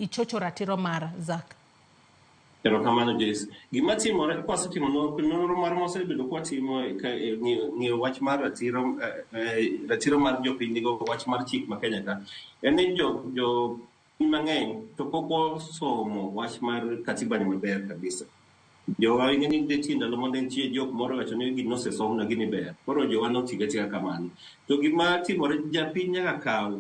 ichocho ratiro mar Zack? Pero kamano Jess, gima timore kwasetimo nonro mar mosebedo kwatimo ng'iyo wach mar ratiro mar jopiny nigo wach mar chik ma Kenya ka en ni jo mang'eny to pok osomo wach mar katibani maber kabisa. Jowa ing'eni nitie ndalo mondo nitie jok moro wacho ni gino osesom na gini ber, koro jowa notiga tiga kamano. To gima timore, japiny nyaka kaw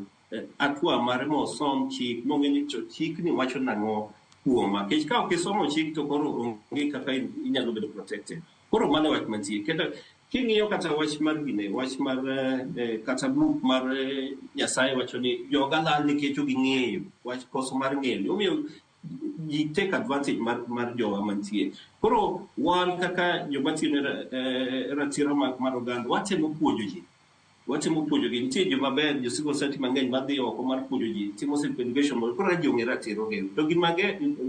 atua mar mosom chik mong'eni chik ni wacho nang'o kuoma, kech ka ok isomo chik to koro onge kaka inyalo bedo protected. Koro mano wach mantie. Kendo king'iyo kata wach mar gine, wach mar kata buk mar Nyasaye wacho ni joga lal nikech ging'eyo, wach koso mar ng'eyo. Omiyo ji take advantage mar jowa mantie. Koro wan kaka joma tiyo ratiro mar oganda watemo puonjo ji. Nitie joma ber, jo civil society mang'eny madhi oko mar puonjo ji, timo self-education mondo koro ji ong'e ratiro gi. To gima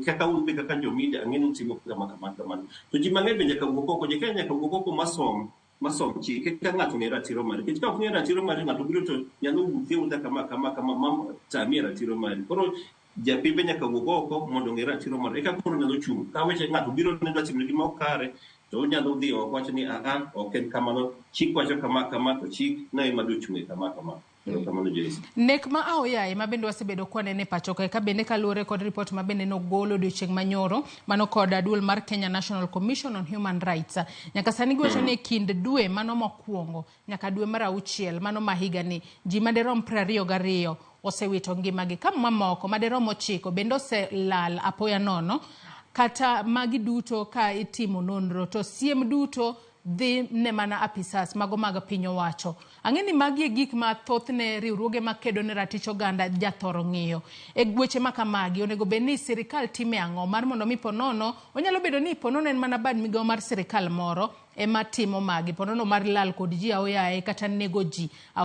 kaka un be kaka jo media ang'eni timo kamano. To ji mang'eny be nyaka wuok oko, nyaka wuok oko masom chik ka ng'ato ng'e ratiro mare. Kech ka ok ng'e ratiro mare ng'ato biro to nyalo wuothe unda kama tamie ratiro mare. Koro japiny be nyaka wuok oko mondo ng'e ratiro mare. Eka koro nyalo chung'. Ka weche ng'ato biro ne dwa timo gima ok kare, to onyalo dhi oko wacho ni ok en kamano, chik wacho kama to chik na ema dwa chung'e kama. Nek ma aoyaye ma bende wasebedo kwanene pacho ka bende kaluwore kod report ma bende nogolo odiochieng' manyoro mano kod duol mar Kenya National Commission on Human Rights. Nyaka sani giwacho ni kind dwe mano mokwongo nyaka dwe mar 6 mano ma higa ni ji maderom 22 osewito ngimagi, ka mamoko maderom 9 bende oselal apoya nono. Kata magi duto ka itimo nonro to siem duto dhi ne mana apisas mago mag piny owacho. Ang'eni magi gik ma thothne riwruoge makedo ne ratich oganda jathoro ng'iyo. E gweche ma kamagi onego bed ni sirikal time ang'o mar mondo mi ponono, onyalo bedo ni ponono en mana bad migawo mar sirikal moro ema timo magi, ponono mar lal kod ji aoyaye kata nego ji